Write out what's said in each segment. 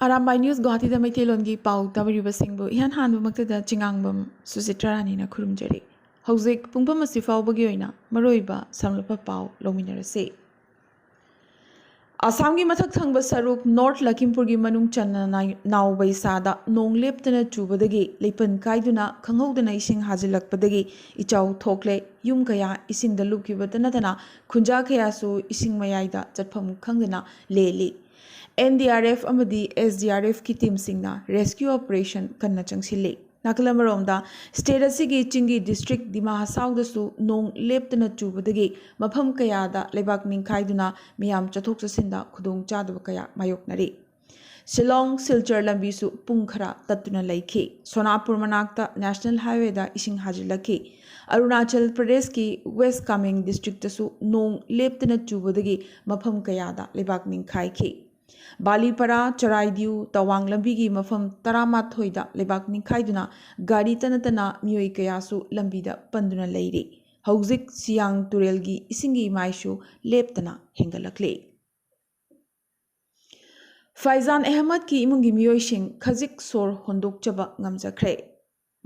Arambai News Guwahati da Maithelongi pau tabariba singbu ihan hanbu maktada chingangbam Susitrarani na khurumjari. Hauzik pungpam asi faubagi oina maroiba samlapa pau lominarase. Assamgi mathak thangba saruk North Lakhimpurgi manung channa naubai sada nong leptana chubadagi leipan kaiduna khanghodana ising hajilakpadagi ichau thokle yum kaya ising da lupkibatanatana khunja kaya su ising mayaida chatpham khangdana leli. NDRF amadi SDRF ki team singna rescue operation kanna changsile nakalamaromda state asigi chingi district Dima Hasau dasu nong leptana chubadagi mafam kaya da lebak ningkhaiduna miyam chathok chasinda khudong chadaba kaya mayoknari Shillong Silchar lambi su pung khara tattuna laikhi Sonapur manakta National Highway da ising hajilaki Arunachal Pradesh ki West Kameng district dasu nong leptana chubadagi mafam kaya da lebak ningkhaikhi Balipara, Charaidiu, Tawang Lambigi, Mafam, Taramathoida, Lebak Ninkaiduna, Gari Tanatana, Mui Kayasu, Lambida, Panduna Lady, Hauzik, Siang, Turelgi, Isingi Maishu, Leptana, Hengalakle. Faizan Ahmad ki imungi Mioishing, Kazik Sor Hondok Chaba Ngamjakre.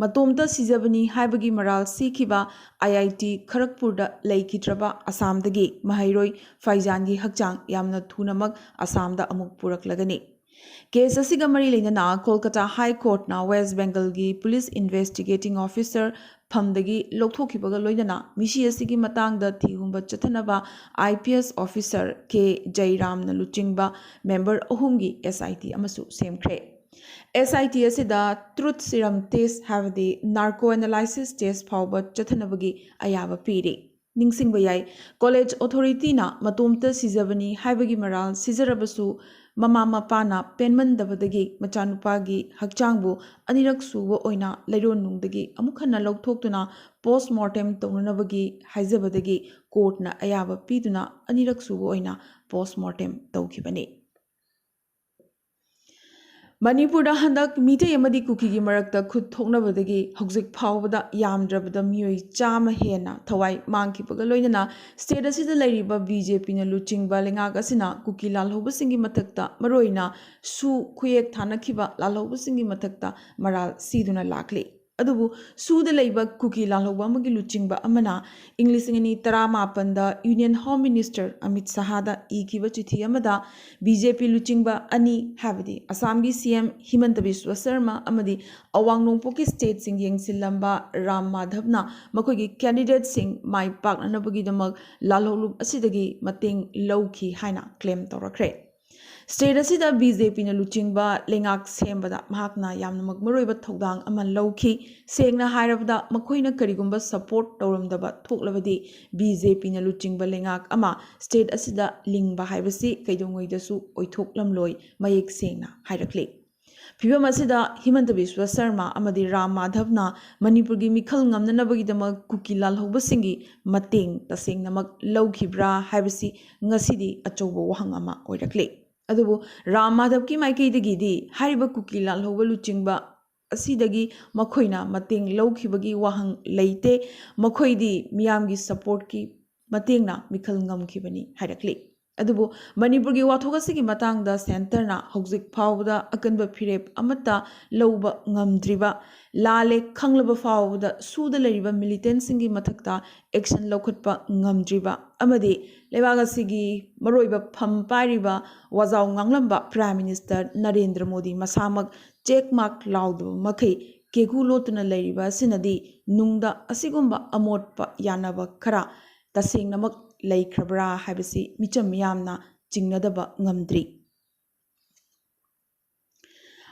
Matomta Sizabani Haibagi Maral Sikiba IIT Kharagpurda Laikitraba Assamdagi Mahairoi Faizangi Hakchang Yamna Thunamak Assamda Amuk Puraklagani. Case asiga mari leinana Kolkata High Court na West Bengal gi Police Investigating Officer Phamdagi Lokthokibaga loinana Mishi asigi matangda thihumba chathanaba IPS Officer K Jairam na Luchingba member ohumgi SIT amasu semkhre. SIT asida truth serum test have the narco analysis test fauba chathanabagi ayaba piri. Ningsing bayai college authority na matomta sizabani haibagi maral sizarabasu mama mapana penman dabadagi machanupagi hakchangbu anirak suwa oina leiron nungdagi amukhana lokthokuna post mortem tonunabagi haizabadagi court na ayaba piduna anirak suwa oina post mortem tawkhibani. Manipurda handak mitay amadi kuki marakta khud thoknabadagi hauzik phawbada yamdrabada mioi chama hena thawai mangkipaga loinana state asida lairiba BJP na luchingba lenga asina kuki lalhobasingi mathakta maroina su khuyek thanakhiba lalhobasingi mathakta maral siduna lakle adubu suda leiba kuki lalhoba amagi luchingba amana English ngani taramapanda Union Home Minister Amit Sahada ikiba chithi amada BJP luchingba ani habadi Assamgi CM Himanta Biswa Sarma amadi Awang Nongpoki State sing yengsilamba Ram Madhavna makogi candidate sing mai paknanabagi damak lalholub asidagi mateng lowki haina claim torakre. State asida BJP na luchingba lengak sembada mahakna yamna magmaroiba thodang aman lowki sengna hairabda makoina karigumba support tawramdaba thoklabadi BJP na luchingba lengak ama state asida lingba haibasi kaidongoidasu oithoklamloi mayek sengna hairakle Phibam asida Himanta Biswa Sarma amadi Ram Madhavna Manipurgi mikhal ngamnanabagidama kuki lalhobasingi mateng tasengnamak lowkhibra haibasi ngasidi achobo wahang ama oirakle adubu Ram Madhav ki maikaidagidi hariba kuki lalhoba luchingba asidagi makhoina mateng lowkhibagi wahang leite makhoidi miyamgi support ki matengna mikhal ngamkhibani hairakle adubu Manipurgi wathogasi matangda center na hauzik phawda akanba phirep amata lowba ngamdriba lale khanglaba phawda suda leriba militant singi mathakta action lokhatpa ngamdriba amadi lebagasi maroiba pham pairiba wajaw nganglamba Prime Minister Narendra Modi masamak check mark laudu makai kegu lotuna leriba sinadi nungda asigumba amotpa yanaba khara tasengnamak laikhrabra haibasi micham yamna chingnadaba ngamdri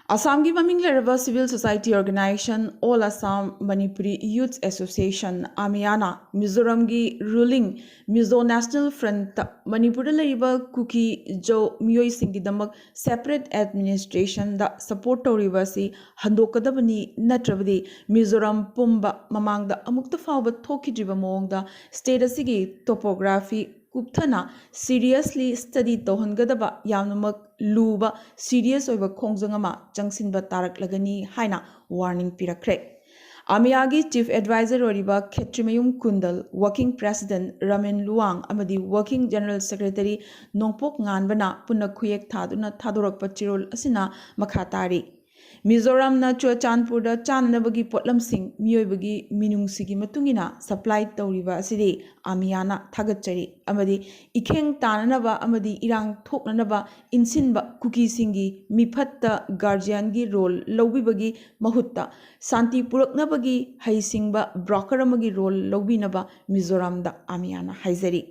Assamgi maming leraba civil society organization All Assam Manipuri Youth Association Amiana Mizoramgi ruling Mizo National Front Manipura leriba kuki jo mioi singidamak separate administration da support toribasi handokadabani natrabadi Mizoram pumba mamangda amukta fawba thokidriba moongda state asigi topography Kupthana seriously study tohangadaba yamnamak luba serious oiba khongjangama changsinba tarak lagani haina warning pirakre ꯑꯃꯤꯌꯥꯒꯤ chief adviser ꯑꯣꯏꯔꯤꯕ Khetrimayum Kundal, working president Ramen Luwang ꯑꯃꯗꯤ working general secretary ꯅꯣꯡꯄꯣꯛ ꯉꯥꯟꯕꯅ ꯄꯨꯟꯅ ꯈꯨꯌꯦꯛ ꯊꯥꯗꯨꯅ ꯊꯥꯗꯣꯔꯛꯄ ꯆꯤꯔꯣꯜ ꯑꯁꯤꯅ ꯃꯈꯥ ꯇꯥꯔꯤ꯫ ꯃꯤꯖꯣꯔꯥꯝꯅ ꯆꯨꯔꯆꯥꯟꯄꯨꯔꯗ ꯆꯥꯅꯅꯕꯒꯤ ꯄꯣꯠꯂꯝꯁꯤꯡ ꯃꯤꯑꯣꯏꯕꯒꯤ ꯃꯤꯅꯨꯡꯁꯤꯒꯤ ꯃꯇꯨꯡꯏꯟꯅ ꯁꯄ꯭ꯂꯥꯏ ꯇꯧꯔꯤꯕ ꯑꯁꯤꯗꯤ ꯑꯃꯤꯌꯥꯅ ꯊꯥꯒꯠꯆꯔꯤ ꯑꯃꯗꯤ ꯏꯈꯦꯡ ꯇꯥꯅꯅꯕ ꯑꯃꯗꯤ ꯏꯔꯥꯡ ꯊꯣꯛꯅꯅꯕ ꯏꯟꯁꯤꯟꯕ ꯀꯨꯀꯤꯁꯤꯡꯒꯤ ꯃꯤꯐꯠꯇ ꯒꯥꯔꯖꯤꯌꯥꯟꯒꯤ ꯔꯣꯜ ꯂꯧꯕꯤꯕꯒꯤ ꯃꯍꯨꯠꯇ ꯁꯥꯟꯇꯤ ꯄꯨꯔꯛꯅꯕꯒꯤ ꯍꯩꯁꯤꯡꯕ ꯕ꯭ꯔꯣꯀꯔ ꯑꯃꯒꯤ ꯔꯣꯜ ꯂꯧꯕꯤꯅꯕ ꯃꯤꯖꯣꯔꯥꯝꯗ ꯑꯃꯤꯌꯥꯅ ꯍꯥꯏꯖꯔꯤ꯫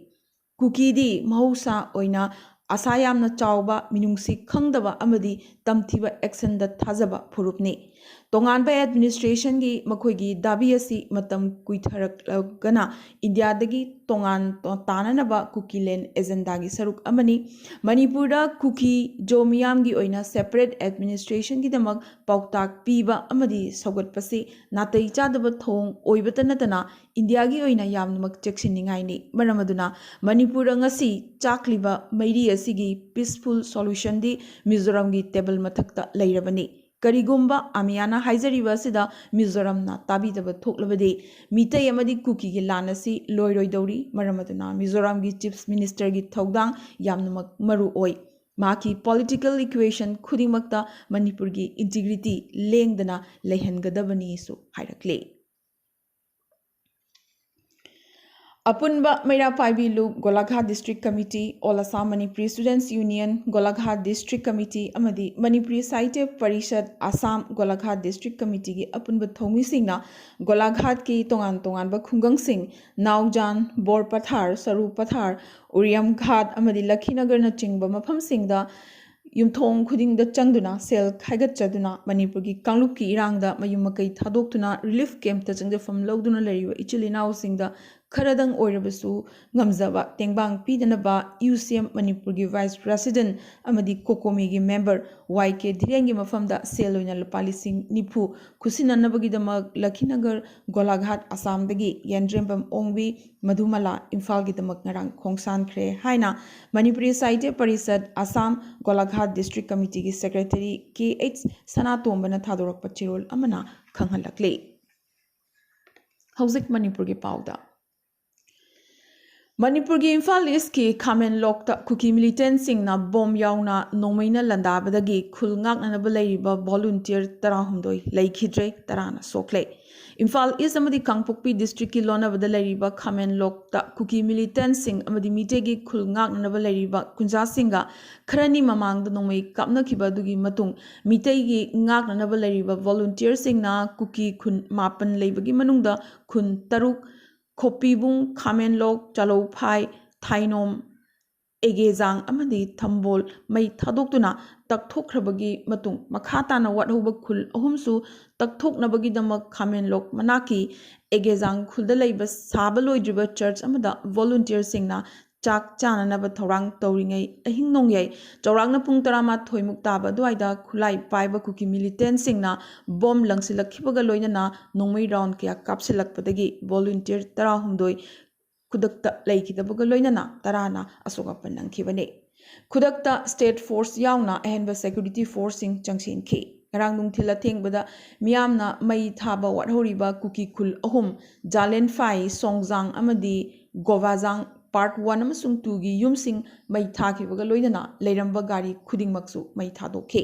ꯀꯨꯀꯤꯗꯤ ꯃꯍꯧꯁꯥ ꯑꯣꯏꯅ ꯑꯁꯥ ꯌꯥꯝꯅ ꯆꯥꯎꯕ, ꯃꯤꯅꯨꯡꯁꯤ ꯈꯪꯗꯕ ꯑꯃꯗꯤ ꯇꯝꯊꯤꯕ ꯑꯦꯛꯁꯟꯗ ꯊꯥꯖꯕ ꯐꯨꯔꯨꯞꯅꯤ꯫ ꯇꯣꯉꯥꯟꯕ ꯑꯦꯗꯃꯤꯅꯤꯁꯇ꯭ꯔꯦꯁꯟꯒꯤ ꯃꯈꯣꯏꯒꯤ ꯗꯥꯕꯤ ꯑꯁꯤ ꯃꯇꯝ ꯀꯨꯏꯊꯔꯛꯂꯒꯅ ꯏꯟꯗꯤꯌꯥꯗꯒꯤ ꯇꯣꯉꯥꯟ ꯇꯥꯅꯅꯕ ꯀꯨꯀꯤꯂꯦꯟ ꯑꯦꯖꯦꯟꯗꯥꯒꯤ ꯁꯔꯨꯛ ꯑꯃꯅꯤ꯫ ꯃꯅꯤꯄꯨꯔꯗ ꯀꯨꯀꯤ ꯖꯣ ꯃꯤꯌꯥꯝꯒꯤ ꯑꯣꯏꯅ ꯁꯦꯄꯔꯦꯠ ꯑꯦꯗꯃꯤꯅꯤꯁꯇ꯭ꯔꯦꯁꯟꯒꯤꯗꯃꯛ ꯄꯥꯎꯇꯥꯛ ꯄꯤꯕ ꯑꯃꯗꯤ ꯁꯧꯒꯠꯄꯁꯤ ꯅꯥꯇꯩ ꯆꯥꯗꯕ ꯊꯧꯑꯣꯡ ꯑꯣꯏꯕꯇ ꯅꯠꯇꯅ ꯏꯟꯗꯤꯌꯥꯒꯤ ꯑꯣꯏꯅ ꯌꯥꯝꯅꯃꯛ ꯆꯦꯛꯁꯤꯟꯅꯤꯡꯉꯥꯏꯅꯤ꯫ ꯃꯔꯝ ꯑꯗꯨꯅ ꯃꯅꯤꯄꯨꯔꯗ ꯉꯁꯤ ꯆꯥꯛꯂꯤꯕ ꯃꯩꯔꯤ ꯑꯁꯤꯒꯤ ꯄꯤꯁꯐꯨꯜ ꯁꯣꯂꯨꯁꯟꯗꯤ ꯃꯤꯖꯣꯔꯥꯝꯒꯤ ꯇꯦꯕꯜ ꯃꯊꯛꯇ ꯂꯩꯔꯕꯅꯤ꯫ ꯀꯔꯤꯒꯨꯝꯕ ꯑꯃꯤꯌꯥꯅ ꯍꯥꯏꯖꯔꯤꯕ ꯑꯁꯤꯗ ꯃꯤꯖꯣꯔꯥꯝꯅ ꯇꯥꯕꯤꯗꯕ ꯊꯣꯛꯂꯕꯗꯤ ꯃꯤꯇꯩ ꯑꯃꯗꯤ ꯀꯨꯀꯤꯒꯤ ꯂꯥꯟ ꯑꯁꯤ ꯂꯣꯏꯔꯣꯏꯗꯧꯔꯤ꯫ ꯃꯔꯝ ꯑꯗꯨꯅ ꯃꯤꯖꯣꯔꯥꯝꯒꯤ ꯆꯤꯐ ꯃꯤꯅꯤꯁꯇꯔꯒꯤ ꯊꯧꯗꯥꯡ ꯌꯥꯝꯅꯃꯛ ꯃꯔꯨ ꯑꯣꯏ꯫ ꯃꯍꯥꯛꯀꯤ ꯄꯣꯂꯤꯇꯤꯀꯦꯜ ꯏꯀ꯭ꯋꯦꯁꯟ ꯈꯨꯗꯤꯡꯃꯛꯇ ꯃꯅꯤꯄꯨꯔꯒꯤ ꯏꯟꯇꯤꯒ꯭ꯔꯤꯇꯤ ꯂꯦꯡꯗꯅ ꯂꯩꯍꯟꯒꯗꯕꯅꯤꯁꯨ ꯍꯥꯏꯔꯛꯂꯤ꯫ ꯑꯄꯨꯟꯕ ꯃꯩꯔꯥꯄꯥꯏꯕꯤ ꯂꯨꯞ, Golaghat district committee, all Assam Manipuri students union, Golaghat district committee ꯑꯃꯗꯤ ꯃꯅꯤꯄꯨꯔꯤ ꯁꯥꯍꯤꯇ꯭ꯌ ꯄꯔꯤꯁꯗ ꯑꯁꯥꯝ ꯒꯣꯂꯥꯘꯥꯠ ꯗꯤꯁꯇ꯭ꯔꯤꯛ ꯀꯃꯤꯇꯤꯒꯤ ꯑꯄꯨꯟꯕ ꯊꯧꯃꯤꯁꯤꯡꯅ ꯒꯣꯂꯥꯘꯥꯠꯀꯤ ꯇꯣꯉꯥꯟ ꯇꯣꯉꯥꯟꯕ ꯈꯨꯡꯒꯪꯁꯤꯡ ꯅꯥꯎꯖꯥꯟ, ꯕꯣꯔ ꯄꯊꯥꯔ, ꯁꯔꯨ ꯄꯊꯥꯔ, ꯎꯔꯤꯌꯝꯘꯥꯠ ꯑꯃꯗꯤ ꯂꯛꯈꯤꯅꯒꯔꯅꯆꯤꯡꯕ ꯃꯐꯝꯁꯤꯡꯗ ꯌꯨꯝꯊꯣꯡ ꯈꯨꯗꯤꯡꯗ ꯆꯪꯗꯨꯅ ꯁꯦꯜ ꯈꯥꯏꯒꯠꯆꯗꯨꯅ ꯃꯅꯤꯄꯨꯔꯒꯤ ꯀꯥꯡꯂꯨꯞꯀꯤ ꯏꯔꯥꯡꯗ ꯃꯌꯨꯝ ꯃꯀꯩ ꯊꯥꯗꯣꯛꯇꯨꯅ ꯔꯤꯂꯤꯐ ꯀꯦꯝꯞꯇ ꯆꯪꯖꯐꯝ ꯂꯧꯗꯨꯅ ꯂꯩꯔꯤꯕ ꯏꯆꯤꯜ ꯏꯅꯥꯎꯁꯤꯡꯗ ꯈꯔꯗꯪ ꯑꯣꯏꯔꯕꯁꯨ ꯉꯝꯖꯕ ꯇꯦꯡꯕꯥꯡ ꯄꯤꯗꯅꯕ UCM ꯃꯅꯤꯄꯨꯔꯒꯤ ꯚꯥꯏꯁ ꯄ꯭ꯔꯦꯁꯤꯗꯦꯟꯠ ꯑꯃꯗꯤ ꯀꯣꯀꯣꯃꯤꯒꯤ ꯃꯦꯝꯕꯔ YK ꯙꯤꯔꯦꯟꯒꯤ ꯃꯐꯝꯗ ꯁꯦꯜ ꯑꯣꯏꯅ ꯂꯨꯄꯥ 90,000 ꯈꯨꯠꯁꯤꯟꯅꯅꯕꯒꯤꯗꯃꯛ ꯂꯛꯈꯤꯅꯒꯔ, ꯒꯣꯂꯥꯘꯥꯠ ꯑꯁꯥꯝꯗꯒꯤ ꯌꯦꯟꯗ꯭ꯔꯦꯝꯕꯝ ꯑꯣꯡꯕꯤ, ꯃꯙꯨꯃꯂꯥ ꯏꯝꯐꯥꯜꯒꯤꯗꯃꯛ ꯉꯔꯥꯡ ꯈꯣꯡꯁꯥꯟꯈ꯭ꯔꯦ ꯍꯥꯏꯅ ꯃꯅꯤꯄꯨꯔꯤ ꯁꯥꯍꯤꯇ꯭ꯌ ꯄꯔꯤꯁꯗ ꯑꯁꯥꯝ ꯒꯣꯂꯥꯘꯥꯠ ꯗꯤꯁꯇ꯭ꯔꯤꯛ ꯀꯃꯤꯇꯤꯒꯤ ꯁꯦꯀ꯭ꯔꯦꯇꯔꯤ KH ꯁꯅꯥꯇꯣꯝꯕꯅ ꯊꯥꯗꯣꯔꯛꯄ ꯆꯤꯔꯣꯜ ꯑꯃꯅ ꯈꯪꯍꯜꯂꯛꯂꯤ꯫ ꯍꯧꯖꯤꯛ ꯃꯅꯤꯄꯨꯔꯒꯤ ꯄꯥꯎꯗ ꯃꯅꯤꯄꯨꯔꯒꯤ ꯏꯝꯐꯥꯜ ꯏꯁꯀꯤ ꯈꯥꯃꯦꯟꯂꯣꯛꯇ ꯀꯨꯀꯤ ꯃꯤꯂꯤꯇꯦꯟꯠꯁꯤꯡꯅ ꯕꯣꯝ ꯌꯥꯎꯅ ꯅꯣꯡꯃꯩꯅ ꯂꯥꯟꯗꯥꯕꯗꯒꯤ ꯈꯨꯜ ꯉꯥꯛꯅꯅꯕ ꯂꯩꯔꯤꯕ ꯚꯣꯂꯨꯟꯇꯤꯌꯔ 19 ꯂꯩꯈꯤꯗ꯭ꯔꯦ, 10ꯅ ꯁꯣꯛꯂꯦ꯫ ꯏꯝꯐꯥꯜ ꯏꯁ ꯑꯃꯗꯤ ꯀꯥꯡꯄꯣꯛꯄꯤ ꯗꯤꯁꯇ꯭ꯔꯤꯛꯀꯤ ꯂꯣꯟꯅꯕꯗ ꯂꯩꯔꯤꯕ ꯈꯥꯃꯦꯟꯂꯣꯛꯇ ꯀꯨꯀꯤ ꯃꯤꯂꯤꯇꯦꯟꯠꯁꯤꯡ ꯑꯃꯗꯤ ꯃꯤꯇꯩꯒꯤ ꯈꯨꯜ ꯉꯥꯛꯅꯅꯕ ꯂꯩꯔꯤꯕ ꯈꯨꯟꯖꯥꯁꯤꯡꯒ ꯈꯔꯅꯤ ꯃꯃꯥꯡꯗ ꯅꯣꯡꯃꯩ ꯀꯥꯞꯅꯈꯤꯕ ꯑꯗꯨꯒꯤ ꯃꯇꯨꯡ ꯃꯤꯇꯩꯒꯤ ꯉꯥꯛꯅꯅꯕ ꯂꯩꯔꯤꯕ ꯚꯣꯂꯨꯟꯇꯤꯌꯔꯁꯤꯡꯅ ꯀꯨꯀꯤ ꯈꯨꯟ 9 ꯂꯩꯕꯒꯤ ꯃꯅꯨꯡꯗ ꯈꯨꯟ 6 ꯈꯣꯞꯄꯤꯕꯨꯡ, ꯈꯥꯃꯦꯟꯂꯣꯛ, ꯆꯥꯂꯧꯐꯥꯏ, ꯊꯥꯏꯅꯣꯝ, ꯑꯦꯒꯦꯖꯥꯡ ꯑꯃꯗꯤ ꯊꯝꯕꯣꯜ ꯃꯩ ꯊꯥꯗꯣꯛꯇꯨꯅ ꯇꯛꯊꯣꯛꯈ꯭ꯔꯕꯒꯤ ꯃꯇꯨꯡ ꯃꯈꯥ ꯇꯥꯅ ꯋꯥꯠꯍꯧꯕ ꯈꯨꯜ 3ꯁꯨ ꯇꯛꯊꯣꯛꯅꯕꯒꯤꯗꯃꯛ ꯈꯥꯃꯦꯟꯂꯣꯛ ꯃꯅꯥꯛꯀꯤ ꯑꯦꯒꯦꯖꯥꯡ ꯈꯨꯜꯗ ꯂꯩꯕ ꯁꯥꯕ ꯂꯣꯏꯗ꯭ꯔꯤꯕ ꯆꯔꯆ ꯑꯃꯗ ꯚꯣꯂꯨꯟꯇꯤꯌꯔꯁꯤꯡꯅ ꯆꯥꯛ ꯆꯥꯅꯅꯕ ꯊꯧꯔꯥꯡ ꯇꯧꯔꯤꯉꯩ ꯑꯍꯤꯡ ꯅꯣꯡꯌꯥꯏ ꯆꯥꯎꯔꯥꯛꯅ ꯄꯨꯡ 11 ꯇꯥꯕ ꯑꯗꯨꯋꯥꯏꯗ ꯈꯨꯠꯂꯥꯏ ꯄꯥꯏꯕ ꯀꯨꯀꯤ ꯃꯤꯂꯤꯇꯦꯟꯠꯁꯤꯡꯅ ꯕꯣꯝ ꯂꯪꯁꯤꯜꯂꯛꯈꯤꯕꯒ ꯂꯣꯏꯅꯅ ꯅꯣꯡꯃꯩ ꯔꯥꯎꯟ ꯀꯌꯥ ꯀꯥꯞꯁꯤꯜꯂꯛꯄꯗꯒꯤ ꯚꯣꯂꯨꯟꯇꯤꯌꯔ 19 ꯈꯨꯗꯛꯇ ꯂꯩꯈꯤꯗꯕꯒ ꯂꯣꯏꯅꯅ 10ꯅ ꯑꯁꯣꯛ ꯑꯄꯟ ꯅꯪꯈꯤꯕꯅꯤ꯫ ꯈꯨꯗꯛꯇ ꯁ꯭ꯇꯦꯠ ꯐꯣꯔꯁ ꯌꯥꯎꯅ ꯑꯍꯦꯟꯕ ꯁꯦꯀ꯭ꯌꯨꯔꯤꯇꯤ ꯐꯣꯔꯁꯁꯤꯡ ꯆꯪꯁꯤꯟꯈꯤ꯫ ꯉꯔꯥꯡ ꯅꯨꯡꯊꯤꯜ ꯑꯊꯦꯡꯕꯗ ꯃꯤꯌꯥꯝꯅ ꯃꯩ ꯊꯥꯕ ꯋꯥꯠꯍꯧꯔꯤꯕ ꯀꯨꯀꯤ ꯈꯨꯜ 3 ꯖꯥꯂꯦꯟꯐꯥꯏ, ꯁꯣꯡꯖꯥꯡ ꯑꯃꯗꯤ ꯒꯣꯚꯥꯖꯥꯡ ꯄꯥꯔꯠ 1 ꯑꯃꯁꯨꯡ 2ꯒꯤ ꯌꯨꯝꯁꯤꯡ ꯃꯩ ꯊꯥꯈꯤꯕꯒ ꯂꯣꯏꯅꯅ ꯂꯩꯔꯝꯕ ꯒꯥꯔꯤ ꯈꯨꯗꯤꯡꯃꯛꯁꯨ ꯃꯩ ꯊꯥꯗꯣꯛꯈꯤ꯫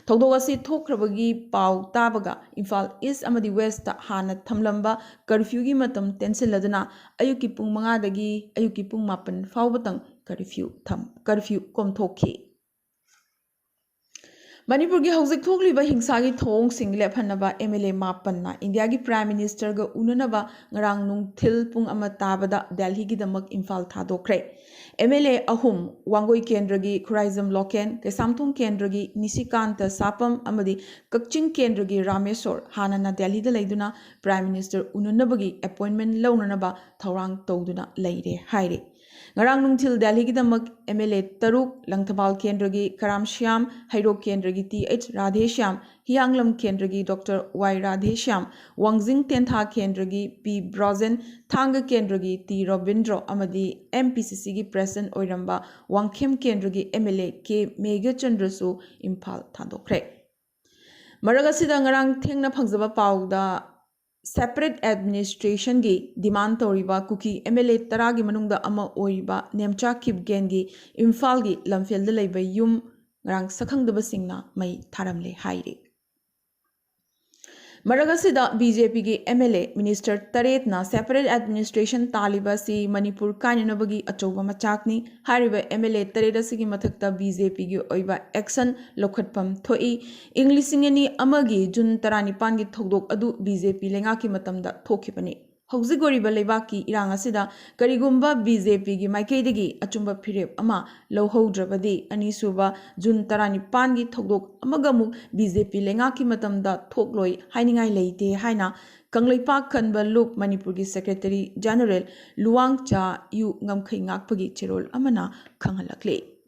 ꯊꯧꯗꯣꯛ ꯑꯁꯤ ꯊꯣꯛꯈ꯭ꯔꯕꯒꯤ ꯄꯥꯎ ꯇꯥꯕꯒ ꯏꯝꯐꯥꯜ ꯏꯁ ꯑꯃꯗꯤ ꯋꯦꯁꯇ ꯍꯥꯟꯅ ꯊꯝꯂꯝꯕ ꯀꯔꯐ꯭ꯌꯨꯒꯤ ꯃꯇꯝ ꯇꯦꯟꯁꯤꯜꯂꯗꯨꯅ ꯑꯌꯨꯛꯀꯤ ꯄꯨꯡ 5ꯗꯒꯤ ꯑꯌꯨꯛꯀꯤ ꯄꯨꯡ 9 ꯐꯥꯎꯕꯇꯪ ꯀꯔꯐ꯭ꯌꯨ ꯀꯣꯝꯊꯣꯛꯈꯤ꯫ ꯃꯅꯤꯄꯨꯔꯒꯤ ꯍꯧꯖꯤꯛ ꯊꯣꯛꯂꯤꯕ ꯍꯤꯡꯁꯥꯒꯤ ꯊꯧꯑꯣꯡꯁꯤꯡ ꯂꯦꯞꯍꯟꯅꯕ MLA 9ꯅ ꯏꯟꯗꯤꯌꯥꯒꯤ ꯄ꯭ꯔꯥꯏꯝ ꯃꯤꯅꯤꯁꯇꯔꯒ ꯎꯅꯅꯕ ꯉꯔꯥꯡ ꯅꯨꯡꯊꯤꯜ ꯄꯨꯡ 1 ꯇꯥꯕꯗ ꯗꯦꯜꯍꯤꯒꯤꯗꯃꯛ ꯏꯝꯐꯥꯜ ꯊꯥꯗꯣꯛꯈ꯭ꯔꯦ꯫ MLA 3 ꯋꯥꯡꯒꯣꯏ ꯀꯦꯟꯗ꯭ꯔꯒꯤ ꯈꯨꯔꯥꯏꯖꯝ ꯂꯣꯀꯦꯟ, ꯀꯩꯁꯥꯝꯊꯣꯡ ꯀꯦꯟꯗ꯭ꯔꯒꯤ ꯅꯤꯁꯤꯀꯥꯟꯇ ꯁꯥꯄꯝ ꯑꯃꯗꯤ ꯀꯛꯆꯤꯡ ꯀꯦꯟꯗ꯭ꯔꯒꯤ ꯔꯥꯃꯦꯁꯣꯔ ꯍꯥꯟꯅꯅ ꯗꯦꯜꯍꯤꯗ ꯂꯩꯗꯨꯅ ꯄ꯭ꯔꯥꯏꯝ ꯃꯤꯅꯤꯁꯇꯔ ꯎꯅꯅꯕꯒꯤ ꯑꯦꯄꯣꯏꯟꯠꯃꯦꯟꯠ ꯂꯧꯅꯅꯕ ꯊꯧꯔꯥꯡ ꯇꯧꯗꯨꯅ ꯂꯩꯔꯦ ꯍꯥꯏꯔꯤ꯫ ꯉꯔꯥꯡ ꯅꯨꯡꯊꯤꯜ ꯗꯦꯜꯍꯤꯒꯤꯗꯃꯛ MLA 6 ꯂꯪꯊꯕꯥꯜ ꯀꯦꯟꯗ꯭ꯔꯒꯤ ꯀꯔꯥꯝꯁ꯭ꯌꯥꯝ, ꯍꯩꯔꯣꯛ ꯀꯦꯟꯗ꯭ꯔꯒꯤ TH ꯔꯥꯙꯦꯁ꯭ꯌꯥꯝ, ꯍꯤꯌꯥꯡꯂꯝ ꯀꯦꯟꯗ꯭ꯔꯒꯤ doctor Y Radheshyam, Wangjing Tentha ꯀꯦꯟꯗ꯭ꯔꯒꯤ P Brojen, ꯊꯥꯡꯒ ꯀꯦꯟꯗ꯭ꯔꯒꯤ T ꯔꯣꯕꯤꯟꯗ꯭ꯔꯣ ꯑꯃꯗꯤ MPCCꯒꯤ ꯄ꯭ꯔꯦꯁꯤꯗꯦꯟꯠ ꯑꯣꯏꯔꯝꯕ ꯋꯥꯡꯈꯦꯝ ꯀꯦꯟꯗ꯭ꯔꯒꯤ MLA K ꯃꯦꯘꯆꯟꯗ꯭ꯔꯁꯨ ꯏꯝꯐꯥꯜ ꯊꯥꯗꯣꯛꯈ꯭ꯔꯦ꯫ ꯃꯔꯛ ꯑꯁꯤꯗ ꯉꯔꯥꯡ ꯊꯦꯡꯅ ꯐꯪꯖꯕ ꯄꯥꯎꯗ separate administration gi demand toriba kuki MLA taragi manungda ama oiba nemcha kipgen gi imphal gi lamfel da leiba yum rang sakhangdaba singna mai tharamle hairi Maragasida BJP ki MLA Minister Taretna separate administration taliba si Manipur kainanabagi achoba machakni hariba MLA Tareta sigi mathakta BJP ki oiba action lokhatpam thoi Englishingani amagi Jun taranipan gi thokdok adu BJP lenga ki matamda thokipani Hausigoriba Lebaki Irang Asida Karigumba BJP gi Maikaidagi Achumba Pirep Ama Lohoudrabadi Anisuba Jun Tarani Pangi Thogdok Amagamuk BJP Lengaki Matamda Thokloi Hainingai Leite Haina Kangleipak Kanba Loop Manipur gi Secretary General Luang Cha Yu Ngamkhai Ngakpagi Chirol Amana Khangalakle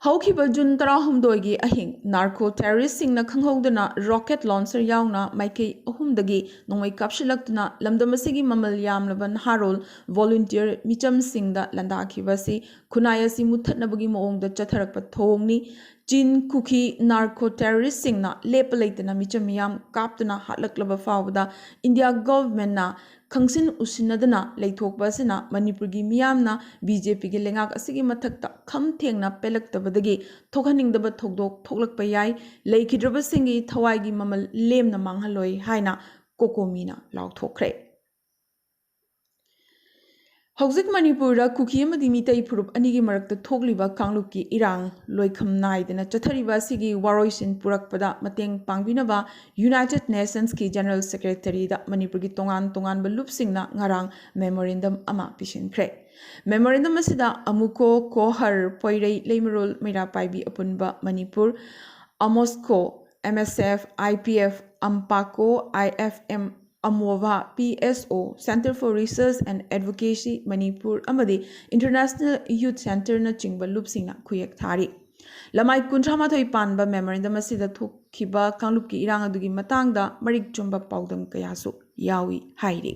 Haukiba Jun Tarahumdoigi Ahing Narco Terrorist Singna Kanghodana Rocket Launcher Yauna Maikei Ahumdagi Nomai Kapshilakna Lamdamasigi Mamal Yamlaban Harol Volunteer Micham Singda Landakibasi Kunayasi Mutatnabagi Moong the Chatharakpa Thongni Jin Kuki Narco Terrorist Singna Lepalaitana Michamiam Kaptana Hatlaklaba Fawda India Government na Kangsin Usinadana Laitokbasina Manipurgi Miyamna BJP gi Lengak Asigi Mathakta Kham Thengna Pelaktabadagi Thokhaningdaba Thokdok Thoklakpayai Laikhidrabasingi Thawaigi Mamal Lemna Manghaloi Haina Kokomina Lauthokre Hauzik Manipura Kuki Amadi Mitai Purup Anigi Marakta Thokliba Kangluki Irang Loikham Naidana Chathariba Sigi Waroisin Purakpada Mateng Pangbinaba United Nations ki General Secretary da Manipurgi Tongan Balup Singna Ngarang Memorandum Ama Pishinkre Memorandum Asida Amuko Kohar Poirei Leimerol Mira Paibi Apunba Manipur Amosco MSF IPF Ampako IFM Amova PSO Center for Research and Advocacy Manipur Amadi International Youth Center na chingba lupsingna kuyak thari Lamai kunthamathoi panba memorandum asida thokhiba kanglupki irang adugi matangda marik chumba paudam kayasu yawi hairi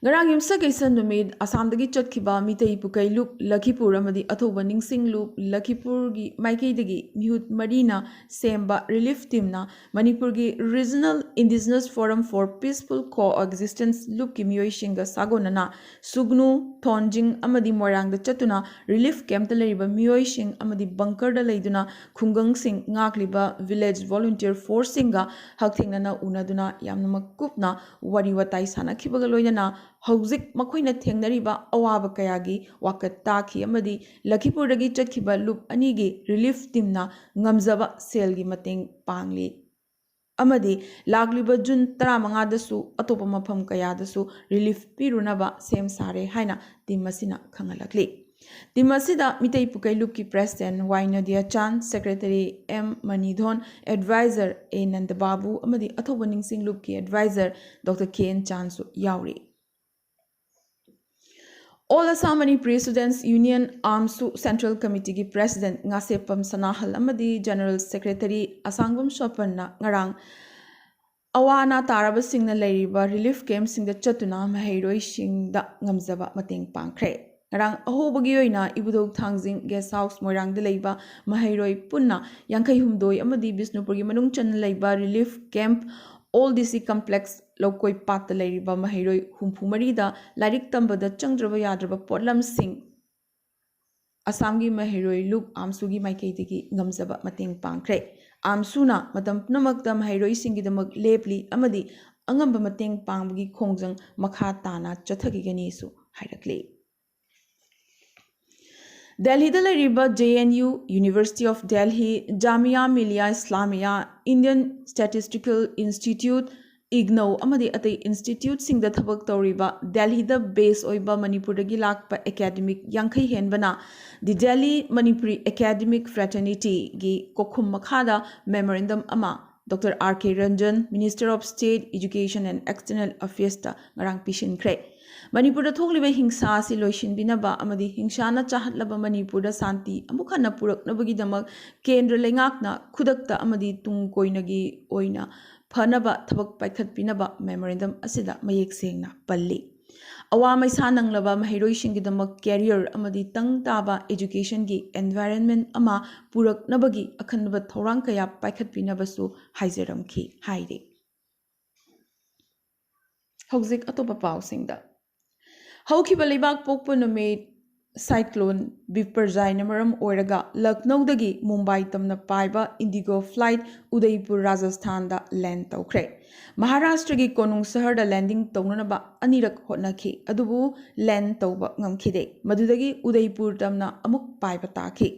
Garang Yimsa Kaisan Numid Assam dagi Chotkiba Mitei Pukai Loop Lakhipur Amadi Athoba Ningsing Loop Lakhipur gi Maikei dagi Mihut Marina Semba Relief Team na Manipur gi Regional Indigenous Forum for Peaceful Coexistence Loop ki Miyoi Shinga Sagonana Sugnu Thonjing Amadi Morang da Chatuna Relief Camp da Leriba Miyoi Shing Amadi Bunker da Leiduna Khungang Sing Ngakliba Village Volunteer Force Singa Hakthengna Unaduna Yamna Kupna Wari Watai Sana Kibagaloina Hauzik Makoina Tengnariba Awaba Kayagi Wakataki Amadi Lakhipuragi Chatkiba Loop Anigi Relief Teamna Ngamzaba Selgi Mateng Pangli Amadi Lagliba Jun Taramangadasu Atopa Mapam Kayadasu Relief Pirunaba Sem Sare Haina Timasina Kangalakli Timasida Mitei Pukai Loop ki President Wainadia Chan Secretary M Manidhon Advisor A Nandababu Amadi Atopa Ningsing Loop ki Advisor Dr. Ken Chansu Yauri All Assam Manipuri Students Union Armsu Central Committee ki President Ngasepam Sanahal Amadi General Secretary Asangum Shopanna Ngarang Awana Taraba Singna Leriba Relief Camp Singda Chatuna Mahairoi Singda Ngamzaba Mateng Pangkre Ngarang Ahobagi Oina Ibudog Thangjing Guest House Moirang de Leiba Mahairoi Punna Yankai Humdoi Amadi Bisnupurgi Manung Chan Leiba Relief Camp All DC Complex Lokoi Pat Leriba Mahiroi Humpumarida Larik Tambada Changdraba Yadraba Potlam Singh Assamgi Mahiroi Loop Amsugi Maikaitiki Ngamzaba Mateng Pangkre Amsuna Madam Namakdam Mahiroi Singidamak Lepli Amadi Angamba Mateng Pangbagi Kongjang Makhatana Chathagi Ganisu Hairakli Delhi da Lariba JNU, University of Delhi, Jamia Millia Islamia, Indian Statistical Institute, IGNO, Amadi Ate Institute Sing the Thabak Toriba, Delhi da base Oiba Manipuragi Lakpa Academic Yankai Henbana, the Delhi Manipuri Academic Fraternity, Gi Kokum Makhada Memorandum Ama, Dr. R.K. Ranjan, Minister of State, Education and External Affairs, Ngarang Pishin Kre. Manipur Thokliba Hingsa si Loishin Binaba Amadi Hingsana Chahatlaba Manipur Santi Amukana Purak Nabagidamak Kendra Lengakna Kudakta Amadi Tung Koinagi Oina Panaba Tabak Paikat Binaba Memorandum Asida Mayek Singna Pali ꯑꯋꯥ ꯃꯩꯁꯥ ꯅꯪꯂꯕ ꯃꯍꯩꯔꯣꯏꯁꯤꯡꯒꯤꯗꯃꯛ career ꯑꯃꯗꯤ ꯇꯪ ꯇꯥꯕ ꯑꯦꯖꯨꯀꯦꯁꯟꯒꯤ environment ꯑꯃ ꯄꯨꯔꯛꯅꯕꯒꯤ ꯑꯈꯟꯅꯕ ꯊꯧꯔꯥꯡ ꯀꯌꯥ ꯄꯥꯏꯈꯠꯄꯤꯅꯕꯁꯨ ꯍꯥꯏꯖꯔꯝꯈꯤ ꯍꯥꯏꯔꯤ꯫ ꯍꯧꯖꯤꯛ ꯑꯇꯣꯞꯄ ꯄꯥꯎꯁꯤꯡꯗ ꯍꯧꯈꯤꯕ ꯂꯩꯕꯥꯛ ꯄꯣꯛꯄ ꯅꯨꯃꯤꯠ ꯁꯥꯏꯀ꯭ꯂꯣꯟ ꯕꯤꯄꯔꯖꯥꯏꯅ ꯃꯔꯝ ꯑꯣꯏꯔꯒ ꯂꯛꯅꯧꯗꯒꯤ ꯃꯨꯝꯕꯥꯏ ꯇꯝꯅ ꯄꯥꯏꯕ ꯏꯟꯗꯤꯒꯣ ꯐ꯭ꯂꯥꯏꯠ ꯎꯗꯩꯄꯨꯔ ꯔꯥꯖꯁꯊꯥꯟꯗ ꯂꯦꯟ ꯇꯧꯈ꯭ꯔꯦ꯫ ꯃꯍꯥꯔꯥꯁꯇ꯭ꯔꯒꯤ ꯀꯣꯅꯨꯡ ꯁꯍꯔꯗ ꯂꯦꯟꯗꯤꯡ ꯇꯧꯅꯅꯕ ꯑꯅꯤꯔꯛ ꯍꯣꯠꯅꯈꯤ ꯑꯗꯨꯕꯨ ꯂꯦꯟ ꯇꯧꯕ ꯉꯝꯈꯤꯗꯦ꯫ ꯃꯗꯨꯗꯒꯤ ꯎꯗꯩꯄꯨꯔ ꯇꯝꯅ ꯑꯃꯨꯛ ꯄꯥꯏꯕ ꯇꯥꯈꯤ꯫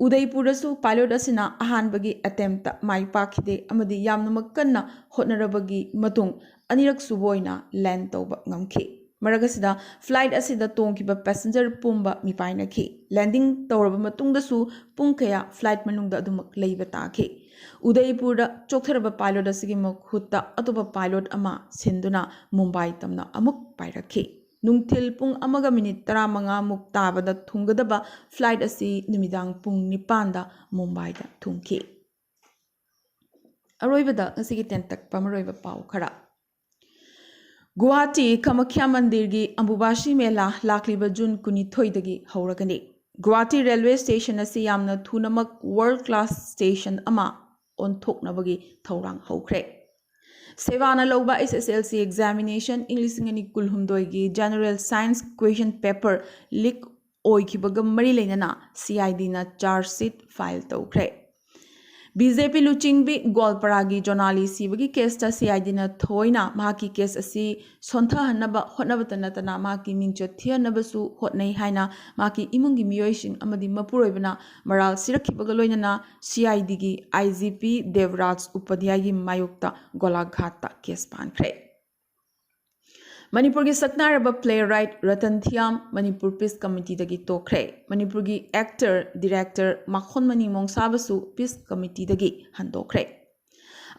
ꯎꯗꯩꯄꯨꯔꯗꯁꯨ ꯄꯥꯏꯂꯣꯠ ꯑꯁꯤꯅ ꯑꯍꯥꯟꯕꯒꯤ ꯑꯦꯇꯦꯝꯞꯇ ꯃꯥꯏ ꯄꯥꯛꯈꯤꯗꯦ ꯑꯃꯗꯤ ꯌꯥꯝꯅꯃꯛ ꯀꯟꯅ ꯍꯣꯠꯅꯔꯕꯒꯤ ꯃꯇꯨꯡ ꯑꯅꯤꯔꯛ ꯁꯨꯕ ꯑꯣꯏꯅ ꯂꯦꯟ ꯇꯧꯕ ꯉꯝꯈꯤ꯫ ꯃꯔꯛ ꯑꯁꯤꯗ ꯐ꯭ꯂꯥꯏꯠ ꯑꯁꯤꯗ ꯇꯣꯡꯈꯤꯕ ꯄꯦꯁꯦꯟꯖꯔ ꯄꯨꯝꯕ ꯃꯤꯄꯥꯏꯅꯈꯤ꯫ ꯂꯦꯟꯗꯤꯡ ꯇꯧꯔꯕ ꯃꯇꯨꯡꯗꯁꯨ ꯄꯨꯡ ꯀꯌꯥ ꯐ꯭ꯂꯥꯏꯠ ꯃꯅꯨꯡꯗ ꯑꯗꯨꯃꯛ ꯂꯩꯕ ꯇꯥꯈꯤ꯫ ꯎꯗꯩꯄꯨꯔꯗ ꯆꯣꯛꯊꯔꯕ ꯄꯥꯏꯂꯣꯠ ꯑꯁꯤꯒꯤ ꯃꯍꯨꯠꯇ ꯑꯇꯣꯞꯄ ꯄꯥꯏꯂꯣꯠ ꯑꯃ ꯁꯤꯟꯗꯨꯅ ꯃꯨꯝꯕꯥꯏ ꯇꯝꯅ ꯑꯃꯨꯛ ꯄꯥꯏꯔꯛꯈꯤ꯫ ꯅꯨꯡꯊꯤꯜ ꯄꯨꯡ 1:35 ꯇꯥꯕꯗ ꯊꯨꯡꯒꯗꯕ ꯐ꯭ꯂꯥꯏꯠ ꯑꯁꯤ ꯅꯨꯃꯤꯗꯥꯡ ꯄꯨꯡ 9ꯗ ꯃꯨꯝꯕꯥꯏꯗ ꯊꯨꯡꯈꯤ꯫ ꯑꯔꯣꯏꯕꯗ ꯉꯁꯤꯒꯤ ꯇꯦꯟꯇꯛꯄ ꯃꯔꯨꯑꯣꯏꯕ ꯄꯥꯎ ꯈꯔ गुवाहाटी कामाख्या मंदिर की अंबुबासी मेला लाक्लिबा जून 22 हौरगनी। गुवाहाटी रेलवे स्टेशन असी यामना थुनमक वर्ल्ड क्लास स्टेशन अमा ओंथोकनबगी थौरांग हौख्रे। सेवाना लौबा SSLC एग्जामिनेशन इंग्लिश कुलहुमदोई की general science question paper leak ओइखिबगा मरी लेना CID ना चार्जशीट फाइल तौख्रे। BJP लुचिंगबी गोलपारागी जोनाली सिबगी केस CID ना थोइना माकी केस असी सोंथहनबा होटनबता नतना माकी मिंगचो थियनबसु होटनै हाइना माकी इमुंगी मियोइसिंग अमदी मपुरोइबना मराल सिरखिबगा लोइनना CID की IGP देवराज उपाध्याय की मायुक्ता गोलाघाटता केस पानख्रे। मणिपुर की सक्नारब playwright Ratan Thiyam Manipur peace committee दगी तोख्रे। मणिपुर की एक्टर डायरेक्टर माखोनमनी मोंगसाबसु पीस कमिटी दगी हंदोख्रे।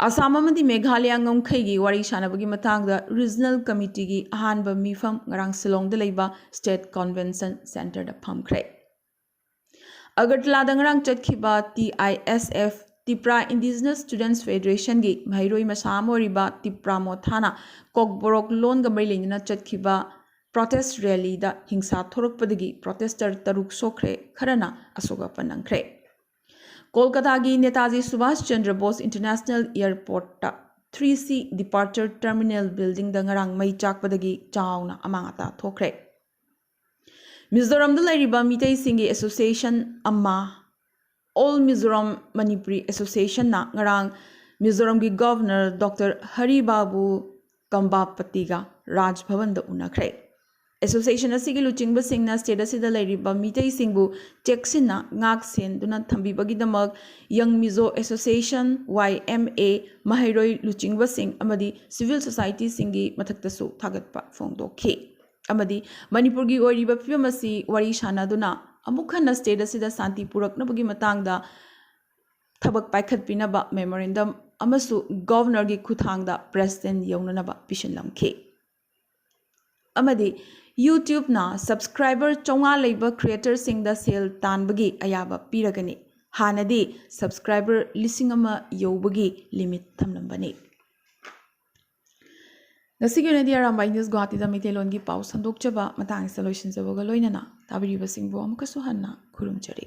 आसाम अमदी Meghalaya ngomkhaygi wari sanabagi matangda regional committee की अहानब मीफम ngarang silongda leiba state convention centre दा फमख्रे। अगरतला दंगरांग चटखिबा TISF Tipra indigenous students federation की महरोई मसामोरिबा तिप्रा मोथाना कोकबोरोक लोन गमरी लेना चटखिबा प्रोटेस्ट रैली दा हिंसा थोरकपदगी प्रोटेस्टर तरुक सोख्रे खरना असोगा पनंख्रे। कोलकाता की Netaji Subhash Chandra Bose international airport 3C departure terminal building दंगरांग मई चाकपदगी चावना अमांगता थोख्रे। मिजोरम द लैरिबा मितै सिंगी एसोसिएशन अम्मा ऑल मिजोरम मणिपुरी एसोसिएशन ना ngarang मिजोरम की गवर्नर डॉक्टर हरिबाबू कंबापतिगा राजभवन द उनख्रे। एसोसिएशन असिगी लुचिंगबा सिंगना स्टेट असिदा लैरिबा मितै सिंगबु चेक्सिना ngak सेंदुना थंबिबगिदमक यंग मिजो एसोसिएशन YMA महैरोई लुचिंगबा सिंग अमदी सिविल सोसाइटी सिंगी मथक्तसु थागतपा फोंदोखि। अमदी मणिपुर की ओइरिबा फिल्म असि वरी सानादुना अमुखना स्टेट असिदा शांति पुरकनबगी मतंगदा थबक पाइखतपिनबा मेमोरेंडम अमसु गवर्नर की खुथांगदा प्रेसिडेंट यौननबा पिशनलमखि। अमदी YouTube ना सब्सक्राइबर 400 लेबा क्रिएटर सिंगदा सेल तानबगी अयाबा पिरगनी। हानदी सब्सक्राइबर 1000 यौबगी लिमिट थमलंबनी। ngasi gi nadi Arambai News Guwahati da Mitelon gi paus handokchaba matang solution jaboga loinana tabiriba singbo amkasu hanna khurumchari।